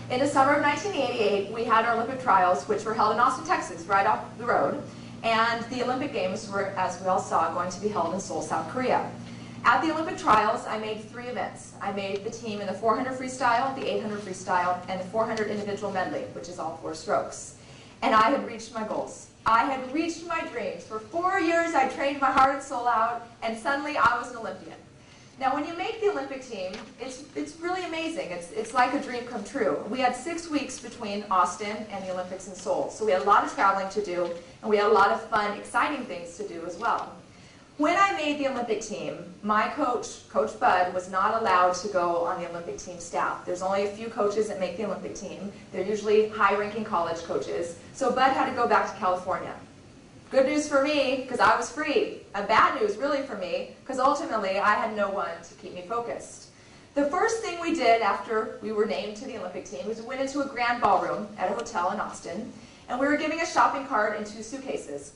In the summer of 1988, we had our Olympic trials, which were held in Austin, Texas, right off the road. And the Olympic Games were, as we all saw, going to be held in Seoul, South Korea. At the Olympic trials, I made 3 events. I made the team in the 400 freestyle, the 800 freestyle, and the 400 individual medley, which is all 4 strokes. And I had reached my goals. I had reached my dreams. For 4 years, I trained my heart and soul out, and suddenly I was an Olympian. Now, when you make the Olympic team, it's really amazing. It's like a dream come true. We had 6 weeks between Austin and the Olympics in Seoul, so we had a lot of traveling to do, and we had a lot of fun, exciting things to do as well. When I made the Olympic team, my coach, Coach Bud, was not allowed to go on the Olympic team staff. There's only a few coaches that make the Olympic team. They're usually high-ranking college coaches. So Bud had to go back to California. Good news for me, because I was free. And bad news, really, for me, because ultimately I had no one to keep me focused. The first thing we did after we were named to the Olympic team was we went into a grand ballroom at a hotel in Austin, and we were giving a shopping cart and 2 suitcases.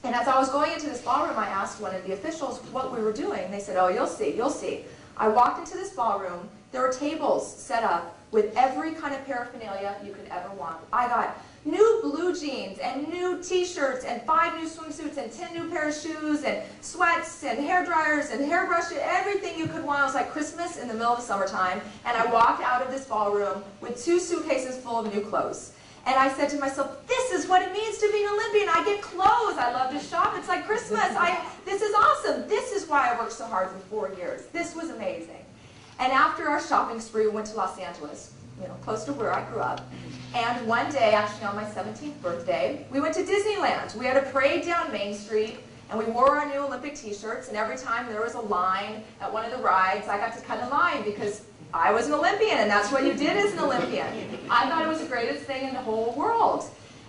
And as I was going into this ballroom, I asked one of the officials what we were doing. They said, "Oh, you'll see, you'll see." I walked into this ballroom. There were tables set up with every kind of paraphernalia you could ever want. I got new blue jeans and new t-shirts and 5 new swimsuits and 10 new pair of shoes and sweats and hair dryers and hairbrushes, everything you could want. It was like Christmas in the middle of the summertime. And I walked out of this ballroom with 2 suitcases full of new clothes. And I said to myself, this is what it means to be an Olympian. I get clothes. I love to shop. It's like Christmas. This is awesome. This is why I worked so hard for 4 years. This was amazing. And after our shopping spree, we went to Los Angeles, close to where I grew up. And one day, actually on my 17th birthday, we went to Disneyland. We had a parade down Main Street, and we wore our new Olympic t-shirts. And every time there was a line at one of the rides, I got to cut in line because I was an Olympian, and that's what you did as an Olympian. I thought it was the greatest thing in the whole world.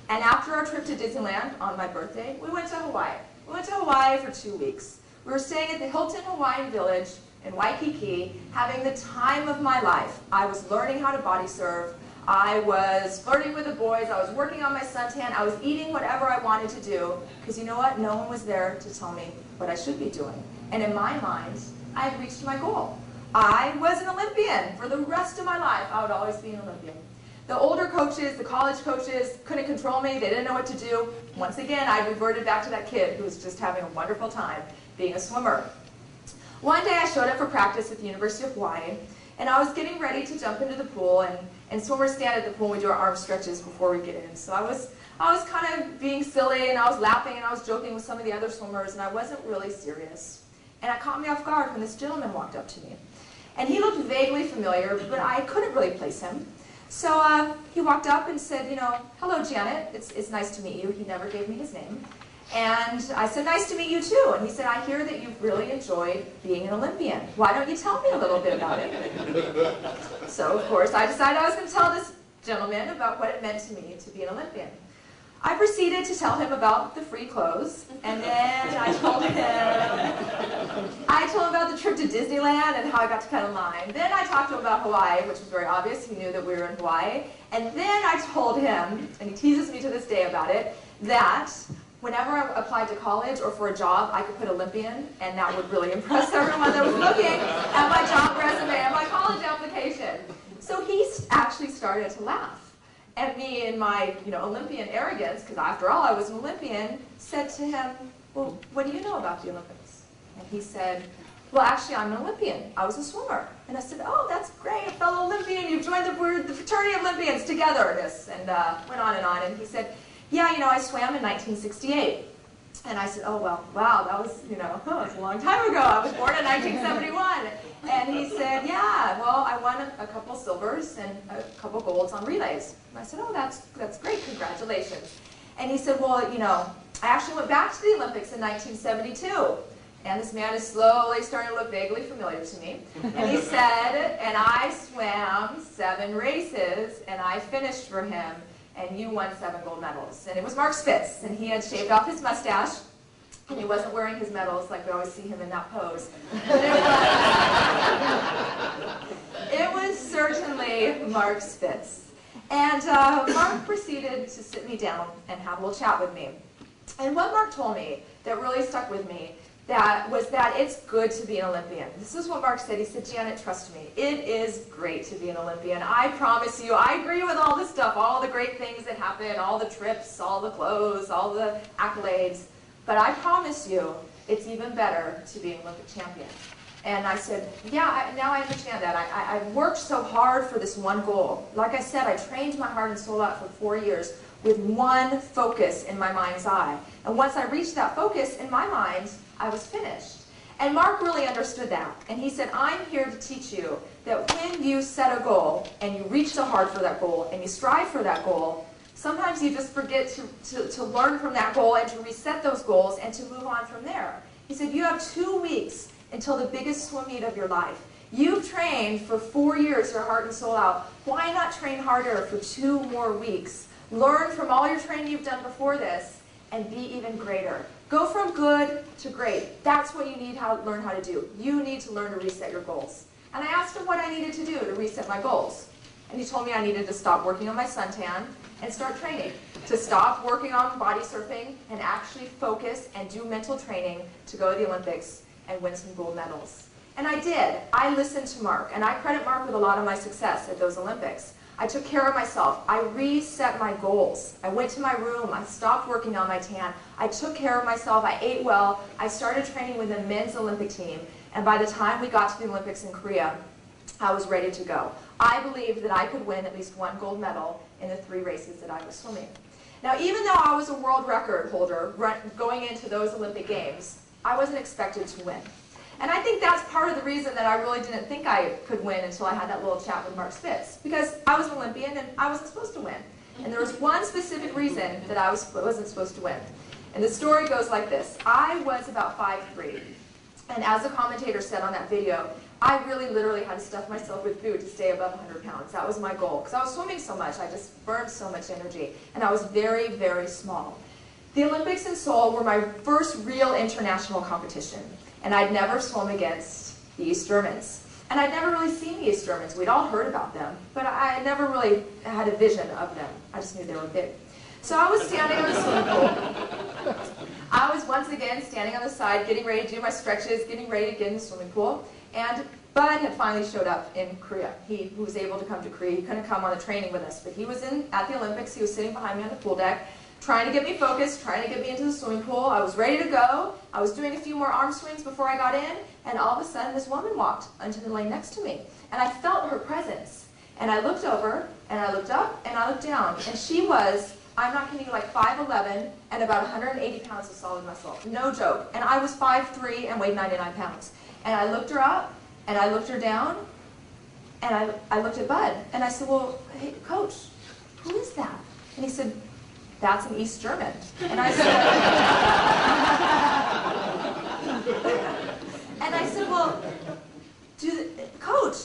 And after our trip to Disneyland on my birthday, we went to Hawaii. We went to Hawaii for 2 weeks. We were staying at the Hilton Hawaiian Village in Waikiki, having the time of my life. I was learning how to body surf. I was flirting with the boys. I was working on my suntan. I was eating whatever I wanted to do, because you know what? No one was there to tell me what I should be doing. And in my mind, I had reached my goal. I was an Olympian. For the rest of my life, I would always be an Olympian. The older coaches, the college coaches, couldn't control me. They didn't know what to do. Once again, I reverted back to that kid who was just having a wonderful time being a swimmer. One day, I showed up for practice at the University of Hawaii, and I was getting ready to jump into the pool, and swimmers stand at the pool and we do our arm stretches before we get in. So I was kind of being silly, and I was laughing, and I was joking with some of the other swimmers, and I wasn't really serious. And it caught me off guard when this gentleman walked up to me. And he looked vaguely familiar, but I couldn't really place him. So he walked up and said, "Hello, Janet. It's nice to meet you." He never gave me his name. And I said, "Nice to meet you, too." And he said, "I hear that you've really enjoyed being an Olympian. Why don't you tell me a little bit about it?" So, of course, I decided I was going to tell this gentleman about what it meant to me to be an Olympian. I proceeded to tell him about the free clothes, and then I told him about the trip to Disneyland and how I got to cut in line. Then I talked to him about Hawaii, which was very obvious. He knew that we were in Hawaii. And then I told him, and he teases me to this day about it, that whenever I applied to college or for a job, I could put Olympian, and that would really impress everyone that was looking at my job resume and my college application. So he actually started to laugh at me in my Olympian arrogance, because after all, I was an Olympian, said to him, "Well, what do you know about the Olympics?" And he said, "Well, actually, I'm an Olympian. I was a swimmer." And I said, "Oh, that's great, a fellow Olympian. You've joined the fraternity of Olympians together." And went on. And he said, "Yeah, I swam in 1968. And I said, "Oh, well, wow, that was, that's a long time ago. I was born in 1971. And he said, "Yeah, well, I won a couple silvers and a couple golds on relays." And I said, "Oh, that's great, congratulations." And he said, "Well, I actually went back to the Olympics in 1972. And this man is slowly starting to look vaguely familiar to me. And he said, "And I swam 7 races, and I finished for him, and you won 7 gold medals." And it was Mark Spitz, and he had shaved off his mustache, and he wasn't wearing his medals like we always see him in that pose. But it was certainly Mark Spitz. And Mark proceeded to sit me down and have a little chat with me. And what Mark told me that really stuck with me that it's good to be an Olympian. This is what Mark said. He said, Janet, trust me, it is great to be an Olympian. I promise you, I agree with all this stuff, all the great things that happen, all the trips, all the clothes, all the accolades. But I promise you, it's even better to be an Olympic champion. And I said, yeah, now I understand that. I worked so hard for this one goal. Like I said, I trained my heart and soul out for 4 years with one focus in my mind's eye. And once I reached that focus in my mind, I was finished. And Mark really understood that. And he said, I'm here to teach you that when you set a goal and you reach so hard for that goal and you strive for that goal, sometimes you just forget to learn from that goal and to reset those goals and to move on from there. He said, you have 2 weeks until the biggest swim meet of your life. You've trained for 4 years your heart and soul out. Why not train harder for 2 more weeks? Learn from all your training you've done before this and be even greater. Go from good to great. That's what you need to learn how to do. You need to learn to reset your goals. And I asked him what I needed to do to reset my goals. And he told me I needed to stop working on my suntan and start training. To stop working on body surfing and actually focus and do mental training to go to the Olympics and win some gold medals. And I did. I listened to Mark, and I credit Mark with a lot of my success at those Olympics. I took care of myself. I reset my goals. I went to my room. I stopped working on my tan. I took care of myself. I ate well. I started training with the men's Olympic team. And by the time we got to the Olympics in Korea, I was ready to go. I believed that I could win at least 1 gold medal in the 3 races that I was swimming. Now, even though I was a world record holder going into those Olympic Games, I wasn't expected to win. And I think that's part of the reason that I really didn't think I could win until I had that little chat with Mark Spitz. Because I was an Olympian and I wasn't supposed to win. And there was one specific reason that I wasn't supposed to win. And the story goes like this. I was about 5'3". And as the commentator said on that video, I really literally had to stuff myself with food to stay above 100 pounds. That was my goal. Because I was swimming so much, I just burned so much energy. And I was very, very small. The Olympics in Seoul were my first real international competition. And I'd never swum against the East Germans. And I'd never really seen the East Germans. We'd all heard about them, but I never really had a vision of them. I just knew they were big. So I was standing on the swimming pool. I was once again standing on the side, getting ready to do my stretches, getting ready to get in the swimming pool. And Bud had finally showed up in Korea. He was able to come to Korea. He couldn't come on the training with us, but he was at the Olympics. He was sitting behind me on the pool deck, trying to get me focused, trying to get me into the swimming pool. I was ready to go. I was doing a few more arm swings before I got in, and all of a sudden this woman walked into the lane next to me. And I felt her presence. And I looked over, and I looked up, and I looked down. And she was, I'm not kidding you, like 5'11", and about 180 pounds of solid muscle. No joke. And I was 5'3", and weighed 99 pounds. And I looked her up, and I looked her down, and I looked at Bud. And I said, well, hey, Coach, who is that? And he said, that's an East German. And I said, well, Coach,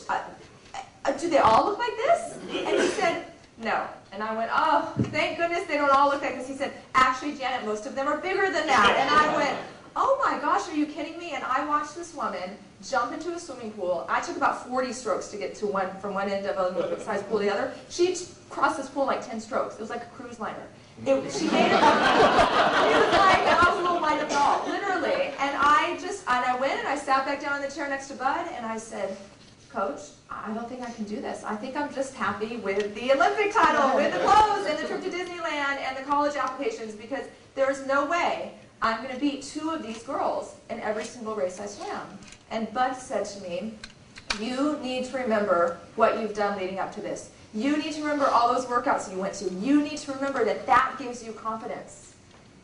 do they all look like this? And he said, no. And I went, oh, thank goodness they don't all look like this. He said, actually, Janet, most of them are bigger than that. And I went, oh my gosh, are you kidding me? And I watched this woman jump into a swimming pool. I took about 40 strokes to get to from one end of an Olympic-sized pool to the other. She crossed this pool in like 10 strokes. It was like a cruise liner. She made it. It was like I was a little light of doll, literally. And I went and I sat back down in the chair next to Bud, and I said, Coach, I don't think I can do this. I think I'm just happy with the Olympic title, with the clothes, and the trip to Disneyland, and the college applications, because there's no way I'm going to beat 2 of these girls in every single race I swam. And Bud said to me, you need to remember what you've done leading up to this. You need to remember all those workouts you went to. You need to remember that that gives you confidence.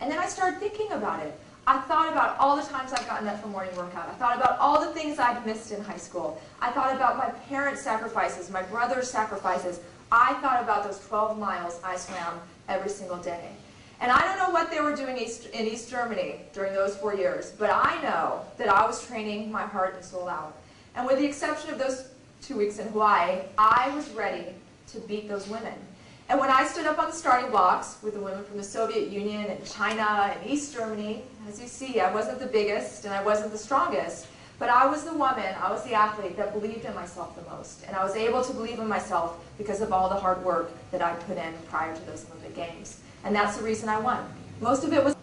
And then I started thinking about it. I thought about all the times I'd gotten up for morning workout. I thought about all the things I'd missed in high school. I thought about my parents' sacrifices, my brother's sacrifices. I thought about those 12 miles I swam every single day. And I don't know what they were doing in East Germany during those 4 years, but I know that I was training my heart and soul out. And with the exception of those 2 weeks in Hawaii, I was ready to beat those women. And when I stood up on the starting blocks with the women from the Soviet Union and China and East Germany, as you see, I wasn't the biggest and I wasn't the strongest, but I was the woman, I was the athlete that believed in myself the most. And I was able to believe in myself because of all the hard work that I put in prior to those Olympic Games. And that's the reason I won. Most of it was